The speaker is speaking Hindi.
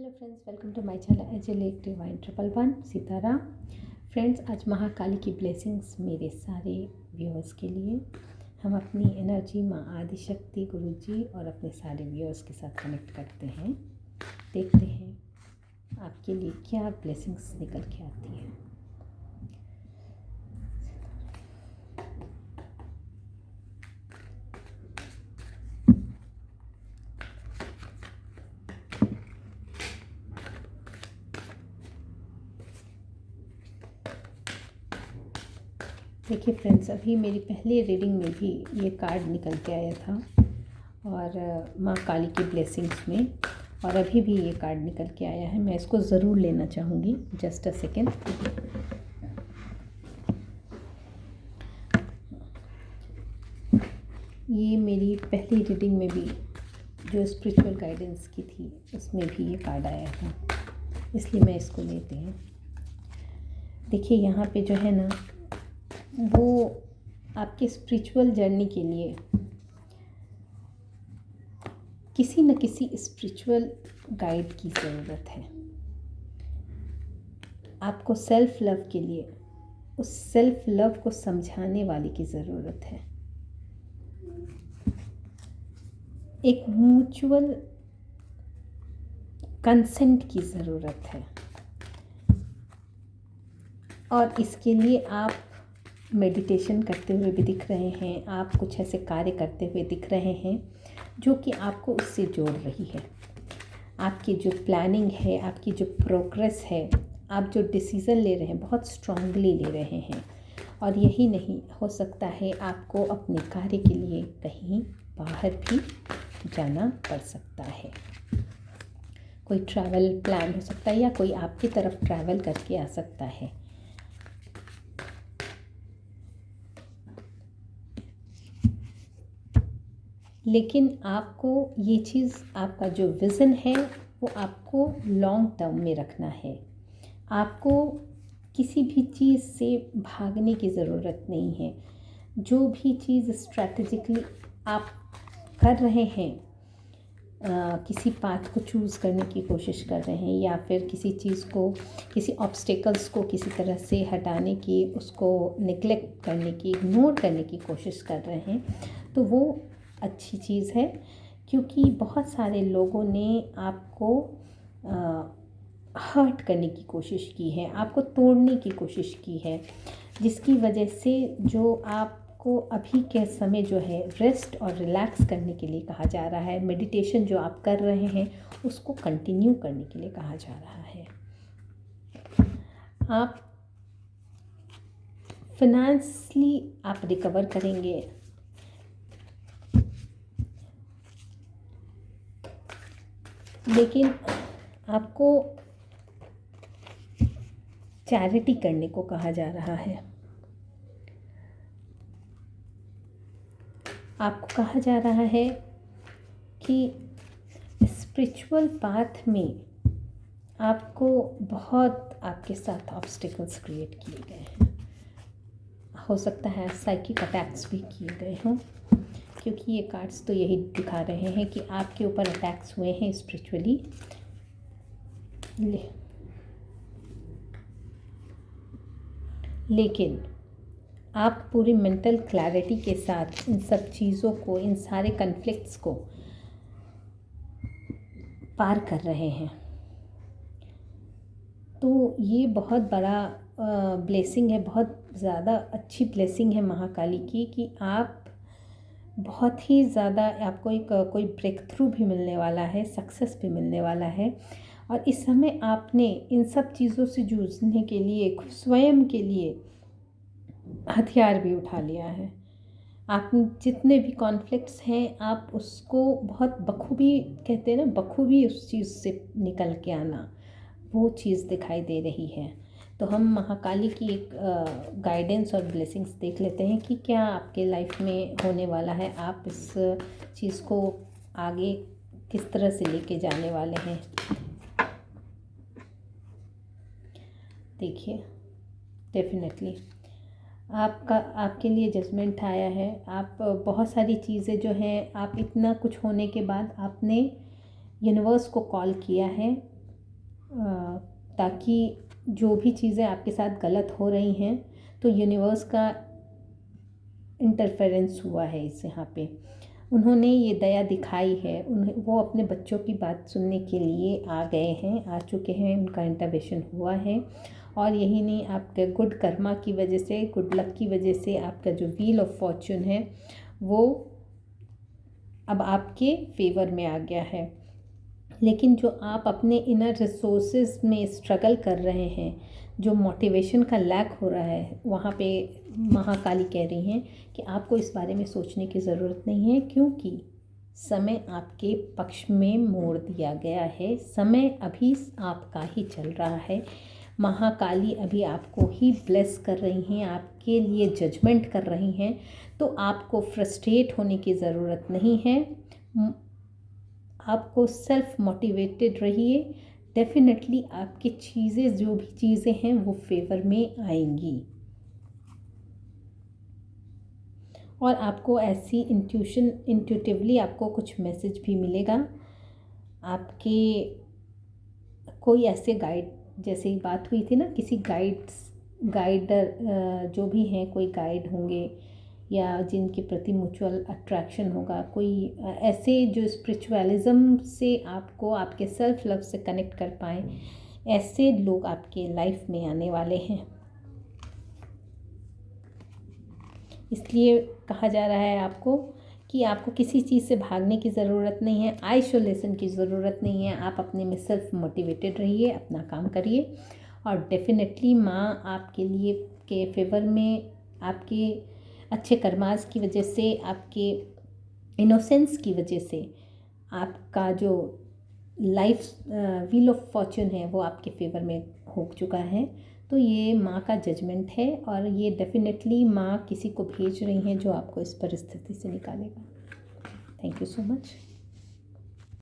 Hello friends, welcome to my channel angelic divine 111 Sitaram. Friends, आज महाकाली की ब्लेसिंग्स मेरे सारे व्यूअर्स के लिए। हम अपनी एनर्जी माँ आदिशक्ति गुरु जी और अपने सारे व्यूअर्स के साथ कनेक्ट करते हैं। देखते हैं आपके लिए क्या ब्लेसिंग्स निकल के आती है। देखिए फ्रेंड्स, अभी मेरी पहली रीडिंग में भी ये कार्ड निकल के आया था और माँ काली की ब्लेसिंग्स में, और अभी भी ये कार्ड निकल के आया है। मैं इसको ज़रूर लेना चाहूँगी। Just a second. ये मेरी पहली रीडिंग में भी जो स्पिरिचुअल गाइडेंस की थी उसमें भी ये कार्ड आया था, इसलिए मैं इसको लेती हूँ। देखिए यहाँ पे जो है ना, वो आपके स्पिरिचुअल जर्नी के लिए किसी न किसी स्पिरिचुअल गाइड की ज़रूरत है। आपको सेल्फ लव के लिए उस सेल्फ लव को समझाने वाले की ज़रूरत है। एक म्यूचुअल कंसेंट की ज़रूरत है, और इसके लिए आप मेडिटेशन करते हुए भी दिख रहे हैं। आप कुछ ऐसे कार्य करते हुए दिख रहे हैं जो कि आपको उससे जोड़ रही है। आपकी जो प्लानिंग है, आपकी जो प्रोग्रेस है, आप जो डिसीज़न ले रहे हैं बहुत स्ट्रांगली ले रहे हैं। और यही नहीं, हो सकता है आपको अपने कार्य के लिए कहीं बाहर भी जाना पड़ सकता है। कोई ट्रैवल प्लान हो सकता है या कोई आपकी तरफ ट्रैवल करके आ सकता है। लेकिन आपको ये चीज़, आपका जो विज़न है वो आपको लॉन्ग टर्म में रखना है। आपको किसी भी चीज़ से भागने की ज़रूरत नहीं है। जो भी चीज़ स्ट्रैटेजिकली आप कर रहे हैं, किसी पाथ को चूज़ करने की कोशिश कर रहे हैं, या फिर किसी चीज़ को, किसी ऑब्स्टेकल्स को किसी तरह से हटाने की, उसको नेग्लेक्ट करने की, इग्नोर करने की कोशिश कर रहे हैं, तो वो अच्छी चीज़ है। क्योंकि बहुत सारे लोगों ने आपको हर्ट करने की कोशिश की है, आपको तोड़ने की कोशिश की है, जिसकी वजह से जो आपको अभी के समय जो है रेस्ट और रिलैक्स करने के लिए कहा जा रहा है, मेडिटेशन जो आप कर रहे हैं उसको कंटिन्यू करने के लिए कहा जा रहा है। आप फिनेंशियली आप रिकवर करेंगे, लेकिन आपको चैरिटी करने को कहा जा रहा है। आपको कहा जा रहा है कि स्पिरिचुअल पाथ में आपको बहुत आपके साथ ऑब्स्टिकल्स क्रिएट किए गए हैं। हो सकता है साइकिक अटैक्स भी किए गए हों, क्योंकि ये कार्ड्स तो यही दिखा रहे हैं कि आपके ऊपर अटैक्स हुए हैं स्पिरिचुअली। लेकिन आप पूरी मेंटल क्लैरिटी के साथ इन सब चीज़ों को, इन सारे कन्फ्लिक्ट्स को पार कर रहे हैं। तो ये बहुत बड़ा ब्लेसिंग है, बहुत ज़्यादा अच्छी ब्लेसिंग है महाकाली की, कि आप बहुत ही ज़्यादा, आपको एक कोई ब्रेक थ्रू भी मिलने वाला है, सक्सेस भी मिलने वाला है। और इस समय आपने इन सब चीज़ों से जूझने के लिए स्वयं के लिए हथियार भी उठा लिया है। आप जितने भी कॉन्फ्लिक्ट्स हैं, आप उसको बहुत बखूबी, कहते हैं ना, बखूबी उस चीज़ से निकल के आना, वो चीज़ दिखाई दे रही है। तो हम महाकाली की एक गाइडेंस और ब्लेसिंग्स देख लेते हैं कि क्या आपके लाइफ में होने वाला है। आप इस चीज़ को आगे किस तरह से लेके जाने वाले हैं। देखिए, डेफिनेटली आपके लिए जजमेंट आया है। आप बहुत सारी चीज़ें जो हैं, आप इतना कुछ होने के बाद आपने यूनिवर्स को कॉल किया है ताकि जो भी चीज़ें आपके साथ गलत हो रही हैं तो यूनिवर्स का इंटरफेरेंस हुआ है इस यहाँ पे। उन्होंने ये दया दिखाई है, उन्हें वो अपने बच्चों की बात सुनने के लिए आ गए हैं, आ चुके हैं, उनका इंटरवेंशन हुआ है। और यही नहीं, आपके गुड कर्मा की वजह से, गुड लक की वजह से आपका जो व्हील ऑफ फॉर्चून है वो अब आपके फेवर में आ गया है। लेकिन जो आप अपने इनर रिसोर्सेज में स्ट्रगल कर रहे हैं, जो मोटिवेशन का लैक हो रहा है, वहाँ पे महाकाली कह रही हैं कि आपको इस बारे में सोचने की ज़रूरत नहीं है, क्योंकि समय आपके पक्ष में मोड़ दिया गया है। समय अभी आपका ही चल रहा है। महाकाली अभी आपको ही ब्लेस कर रही हैं, आपके लिए जजमेंट कर रही हैं। तो आपको फ्रस्ट्रेट होने की ज़रूरत नहीं है। आपको सेल्फ मोटिवेटेड रहिए। डेफिनेटली आपकी चीज़ें, जो भी चीज़ें हैं वो फेवर में आएंगी। और आपको ऐसी इंट्यूटिवली आपको कुछ मैसेज भी मिलेगा। आपके कोई ऐसे गाइड, जैसे ही बात हुई थी ना, किसी गाइडर जो भी हैं, कोई गाइड होंगे या जिनके प्रति म्यूचुअल अट्रैक्शन होगा, कोई ऐसे जो स्पिरिचुअलिज्म से आपको आपके सेल्फ लव से कनेक्ट कर पाएँ, ऐसे लोग आपके लाइफ में आने वाले हैं। इसलिए कहा जा रहा है आपको कि आपको किसी चीज़ से भागने की ज़रूरत नहीं है, आइसोलेशन की ज़रूरत नहीं है। आप अपने में सेल्फ मोटिवेटेड रहिए, अपना काम करिए और डेफिनेटली माँ आपके लिए के फेवर में, आपके अच्छे कर्मास की वजह से, आपके इनोसेंस की वजह से, आपका जो लाइफ व्हील ऑफ फॉर्चून है वो आपके फेवर में हो चुका है। तो ये माँ का जजमेंट है और ये डेफिनेटली माँ किसी को भेज रही हैं जो आपको इस परिस्थिति से निकालेगा। Thank you so much.